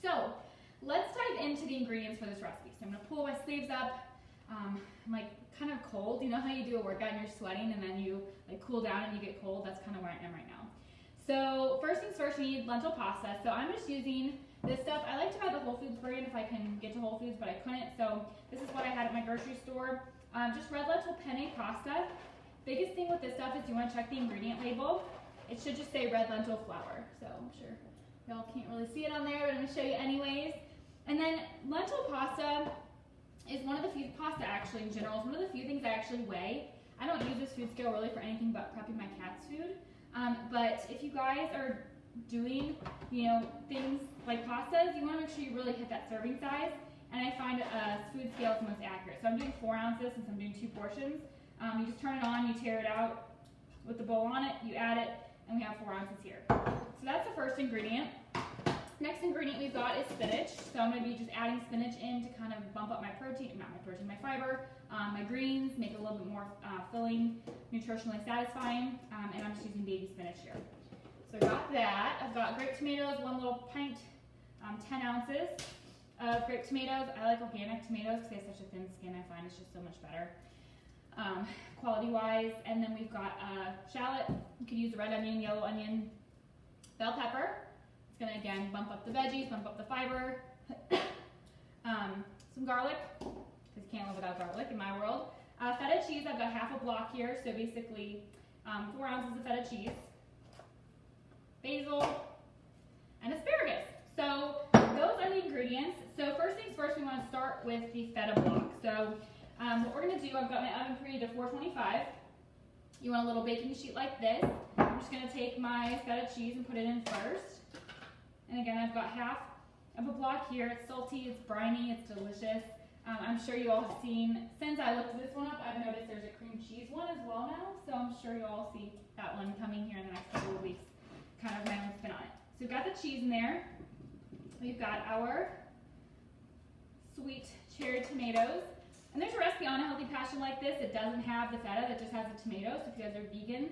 So let's dive into the ingredients for this recipe. So I'm gonna pull my sleeves up. I'm like kind of cold. You know how you do a workout and you're sweating and then you like cool down and you get cold? That's kind of where I am right now. So first things first, we need lentil pasta. So I'm just using this stuff. I like to buy the Whole Foods brand if I can get to Whole Foods, but I couldn't. So this is what I had at my grocery store. Just red lentil penne pasta. Biggest thing with this stuff is you want to check the ingredient label. It should just say red lentil flour. So I'm sure y'all can't really see it on there, but I'm going to show you anyways. And then lentil pasta is one of the few, pasta actually in general, is one of the few things I actually weigh. I don't use this food scale really for anything but prepping my cat's food. But if you guys are doing, you know, things like pastas, you want to make sure you really hit that serving size. And I find a food scale is the most accurate. So I'm doing 4 ounces since I'm doing 2 portions. You just turn it on, you tear it out with the bowl on it, you add it, and we have 4 ounces here. So that's the first ingredient. Next ingredient we've got is spinach. So I'm going to be just adding spinach in to kind of bump up my protein, not my protein, my fiber, my greens, make it a little bit more filling, nutritionally satisfying, and I'm just using baby spinach here. So I got that. I've got grape tomatoes, 1 little pint, 10 ounces of grape tomatoes. I like organic tomatoes because they have such a thin skin. I find it's just so much better quality-wise. And then we've got shallot. You could use red onion, yellow onion, bell pepper. It's going to, again, bump up the veggies, bump up the fiber. Some garlic, because you can't live without garlic in my world. Feta cheese, I've got half a block here, so basically 4 ounces of feta cheese. Basil, and asparagus. So those are the ingredients. So first things first, we want to start with the feta block. So what we're going to do, I've got my oven preheated to 425. You want a little baking sheet like this. I'm just going to take my feta cheese and put it in first. And again, I've got half of a block here. It's salty, it's briny, it's delicious. I'm sure you all have seen, since I looked this one up, I've noticed there's a cream cheese one as well now. So I'm sure you all see that one coming here in the next couple of weeks. Kind of my own spin on it. So we've got the cheese in there. We've got our sweet cherry tomatoes. And there's a recipe on A Healthy Passion like this. It doesn't have the feta, it just has the tomatoes. So if you guys are vegan,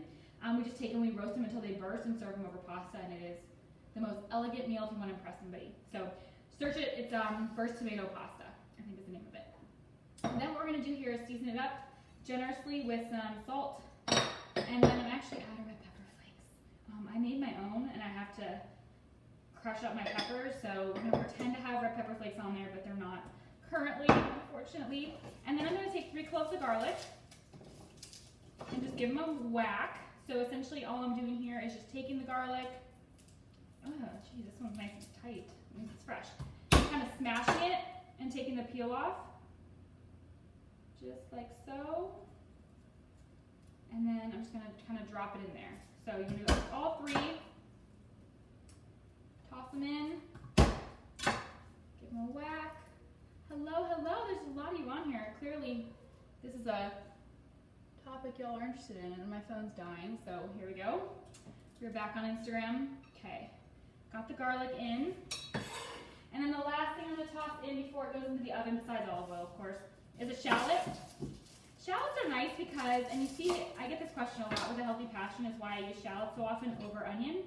we just take them, we roast them until they burst and serve them over pasta, and it is the most elegant meal if you want to impress somebody. So search it, it's burst tomato pasta, I think is the name of it. And then what we're going to do here is season it up generously with some salt, and then I'm actually out of red pepper flakes. I made my own, and I have to crush up my peppers, so we're going to pretend to have red pepper flakes on there, but they're not currently, unfortunately. And then I'm going to take 3 cloves of garlic and just give them a whack. So essentially all I'm doing here is just taking the garlic. Oh, gee, this one's nice and tight. It means it's fresh. Kind of smashing it and taking the peel off, just like so. And then I'm just going to kind of drop it in there. So you're going to do all 3. Toss them in. Give them a whack. Hello, hello. There's a lot of you on here. Clearly, this is a topic y'all are interested in, and my phone's dying. So here we go. We're back on Instagram. Okay. Got the garlic in. And then the last thing I'm going to toss in before it goes into the oven, besides olive oil, of course, is a shallot. Shallots are nice because, and you see, I get this question a lot with A Healthy Passion, is why I use shallots so often over onion.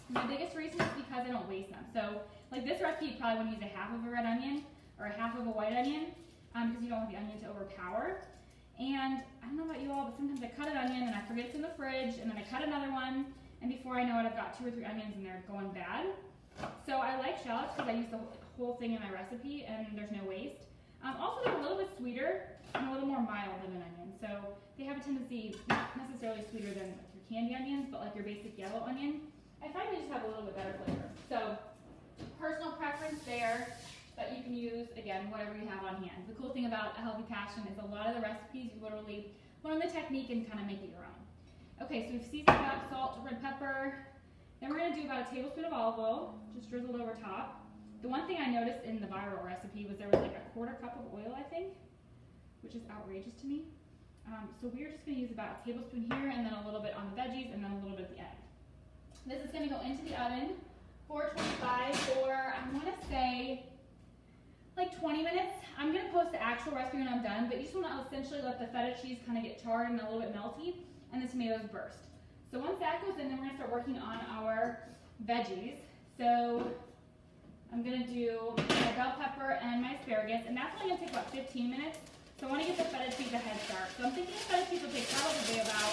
My biggest reason is because I don't waste them. So, like this recipe, you probably want to use a half of a red onion or a half of a white onion because you don't want the onion to overpower. And I don't know about you all, but sometimes I cut an onion and I forget it's in the fridge, and then I cut another one, and before I know it, I've got 2 or 3 onions and they're going bad. So I like shallots because I use the whole thing in my recipe and there's no waste. Also, they're a little bit sweeter and a little more mild than an onion. So they have a tendency, not necessarily sweeter than like your candy onions, but like your basic yellow onion. I find they just have a little bit better flavor. So personal preference there, but you can use, again, whatever you have on hand. The cool thing about A Healthy Passion is a lot of the recipes you literally learn the technique and kind of make it your own. Okay, so we've seasoned up salt, red pepper. Then we're going to do about a tablespoon of olive oil, just drizzled over top. The one thing I noticed in the viral recipe was there was like a 1/4 cup of oil, I think, which is outrageous to me. So we're just going to use about a tablespoon here, and then a little bit on the veggies, and then a little bit at the end. This is going to go into the oven, 425 for, I want to say, like 20 minutes. I'm going to post the actual recipe when I'm done, but you just want to essentially let the feta cheese kind of get charred and a little bit melty, and the tomatoes burst. So once that goes in, then we're going to start working on our veggies. So I'm I'm gonna do my bell pepper and my asparagus, and that's only gonna take about 15 minutes. So I wanna give the feta cheese a head start. So I'm thinking the feta cheese will take probably about,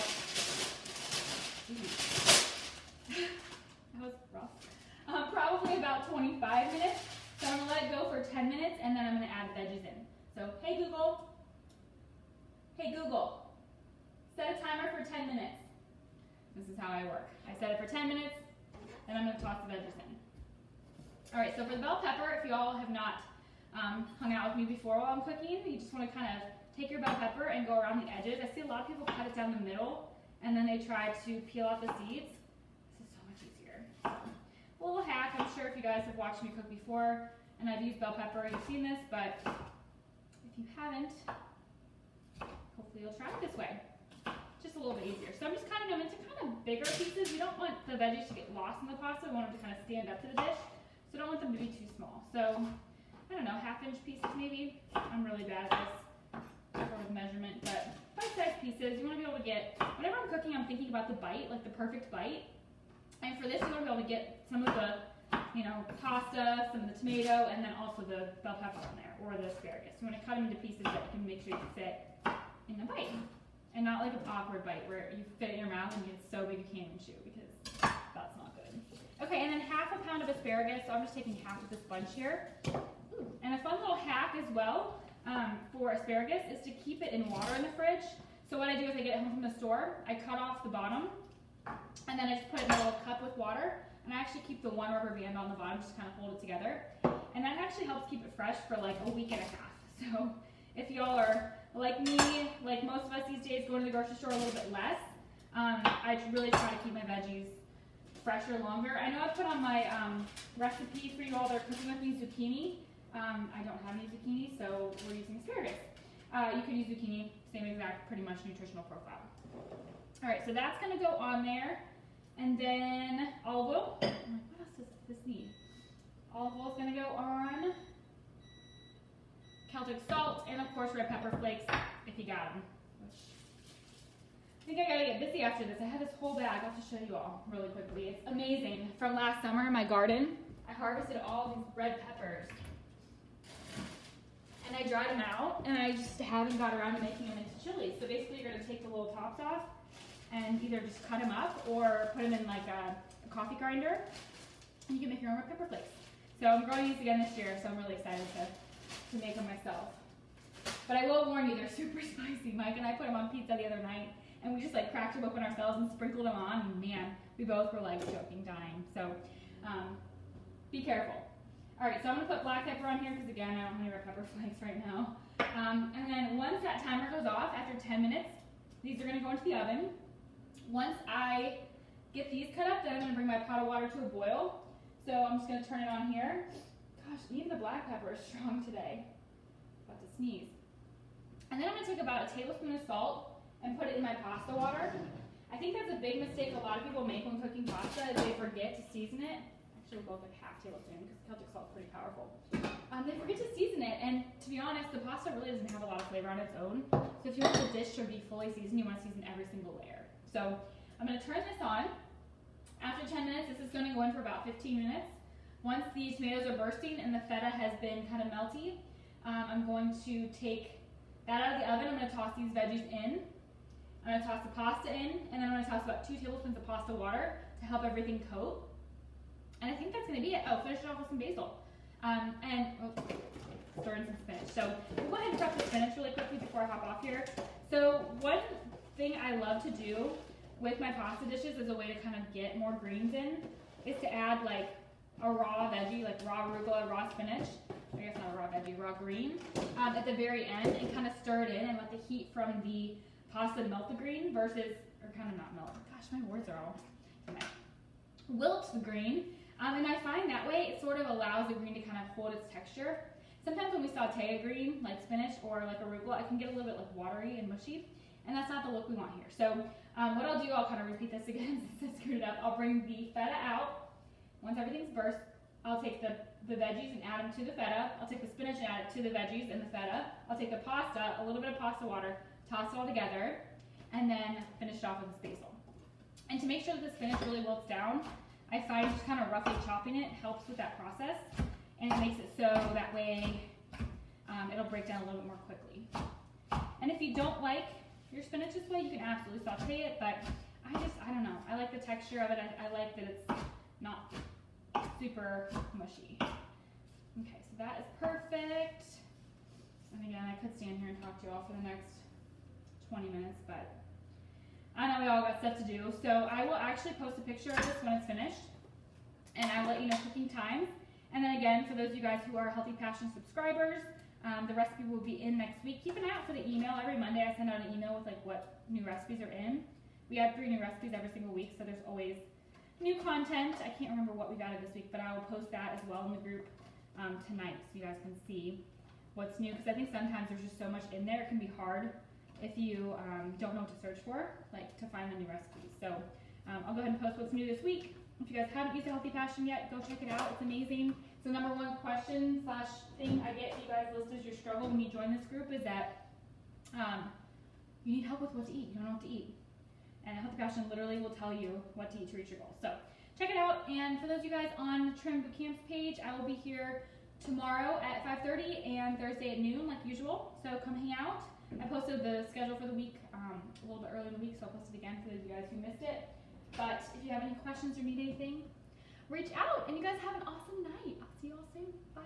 that was rough, probably about 25 minutes. So I'm gonna let it go for 10 minutes, and then I'm gonna add the veggies in. So, hey Google, set a timer for 10 minutes. This is how I work. I set it for 10 minutes, then I'm gonna toss the veggies in. All right, so for the bell pepper, if you all have not hung out with me before while I'm cooking, you just want to kind of take your bell pepper and go around the edges. I see a lot of people cut it down the middle, and then they try to peel off the seeds. This is so much easier. A little hack, I'm sure if you guys have watched me cook before, and I've used bell pepper, you've seen this, but if you haven't, hopefully you'll try it this way. Just a little bit easier. So I'm just cutting them into kind of bigger pieces. We don't want the veggies to get lost in the pasta. We want them to kind of stand up to the dish. So I don't want them to be too small. So, I don't know, 1/2-inch pieces maybe. I'm really bad at this sort of measurement, but bite-sized pieces. You want to be able to get, whenever I'm cooking, I'm thinking about the bite, like the perfect bite. And for this, you want to be able to get some of the, pasta, some of the tomato, and then also the bell pepper on there, or the asparagus. You want to cut them into pieces that you can make sure you fit in the bite. And not like an awkward bite where you fit it in your mouth and it's so big you can't even chew, because that's not good. Okay, and then 1/2 pound of asparagus, so I'm just taking half of this bunch here. Ooh. And a fun little hack as well for asparagus is to keep it in water in the fridge. So what I do is I get it home from the store, I cut off the bottom, and then I just put it in a little cup with water, and I actually keep the one rubber band on the bottom, just kind of hold it together. And that actually helps keep it fresh for like a week and a half. So if y'all are like me, like most of us these days, going to the grocery store a little bit less, I really try to keep my veggies fresher longer. I know I put on my recipe for you all that are cooking with me zucchini. I don't have any zucchini, so we're using asparagus. You could use zucchini, same exact, pretty much nutritional profile. All right, so that's gonna go on there. And then olive oil. I'm like, what else does this need? Olive oil is gonna go on. Celtic Salt, and of course red pepper flakes, if you got them. I think I gotta get busy after this. I have this whole bag. I'll have to show you all really quickly. It's amazing. From last summer in my garden, I harvested all these red peppers. And I dried them out, and I just haven't got around to making them into chili. So basically you're gonna take the little tops off and either just cut them up or put them in like a coffee grinder, and you can make your own red pepper flakes. So I'm growing these again this year, so I'm really excited to make them myself. But I will warn you, they're super spicy. Mike and I put them on pizza the other night, and we just like cracked them open ourselves and sprinkled them on, and man, we both were like choking, dying. So be careful. All right, so I'm gonna put black pepper on here because again, I don't have any red pepper flakes right now. And then once that timer goes off, after 10 minutes, these are gonna go into the oven. Once I get these cut up, then I'm gonna bring my pot of water to a boil. So I'm just gonna turn it on here. Gosh, even the black pepper is strong today. About to sneeze. And then I'm gonna take about a tablespoon of salt and put it in my pasta water. I think that's a big mistake a lot of people make when cooking pasta is they forget to season it. Actually, we'll go with like 1/2 tablespoon because Celtic Salt's pretty powerful. They forget to season it, and to be honest, the pasta really doesn't have a lot of flavor on its own. So if you want the dish to be fully seasoned, you want to season every single layer. So I'm gonna turn this on. After 10 minutes, this is gonna go in for about 15 minutes. Once the tomatoes are bursting and the feta has been kind of melty, I'm going to take that out of the oven. I'm gonna toss these veggies in. I'm gonna toss the pasta in, and then I'm gonna toss about 2 tablespoons of pasta water to help everything coat. And I think that's gonna be it. Oh, finish it off with some basil. Stir in some spinach. So we'll go ahead and prep the spinach really quickly before I hop off here. So one thing I love to do with my pasta dishes as a way to kind of get more greens in is to add like a raw veggie, like raw arugula, raw spinach, I guess not a raw veggie, raw green, at the very end, and kind of stir it in and let the heat from the pasta melt the green versus, or kind of not melt, gosh, my words are all, wilt the green. And I find that way it sort of allows the green to kind of hold its texture. Sometimes when we saute a green, like spinach or like arugula, it can get a little bit like watery and mushy, and that's not the look we want here. So what I'll do, I'll kind of repeat this again since I screwed it up. I'll bring the feta out. Once everything's burst, I'll take the veggies and add them to the feta. I'll take the spinach and add it to the veggies and the feta. I'll take the pasta, a little bit of pasta water, toss it all together, and then finish it off with this basil. And to make sure that the spinach really wilts down, I find just kind of roughly chopping it helps with that process. And and it makes it so that way it'll break down a little bit more quickly. And if you don't like your spinach this way, you can absolutely saute it, but I don't know. I like the texture of it. I like that it's not super mushy. Okay, so that is perfect. And again, I could stand here and talk to you all for the next 20 minutes, but I know we all got stuff to do. So I will actually post a picture of this when it's finished, and I will let you know cooking times. And then again, for those of you guys who are Healthy Passion subscribers, the recipe will be in next week. Keep an eye out for the email. Every Monday I send out an email with like what new recipes are in. We have 3 new recipes every single week, so there's always new content. I can't remember what we added this week, but I will post that as well in the group tonight so you guys can see what's new, because I think sometimes there's just so much in there. It can be hard if you don't know what to search for, like to find the new recipes. So I'll go ahead and post what's new this week. If you guys haven't used a Healthy Passion yet, go check it out. It's amazing. So number 1 question / thing I get you guys listed as your struggle when you join this group is that you need help with what to eat. You don't know what to eat. And Healthy Passion literally will tell you what to eat to reach your goals. So check it out. And for those of you guys on the Trim Bootcamp's page, I will be here tomorrow at 5:30 and Thursday at noon like usual. So come hang out. I posted the schedule for the week a little bit earlier in the week, so I'll post it again for those of you guys who missed it. But if you have any questions or need anything, reach out. And you guys have an awesome night. I'll see you all soon. Bye.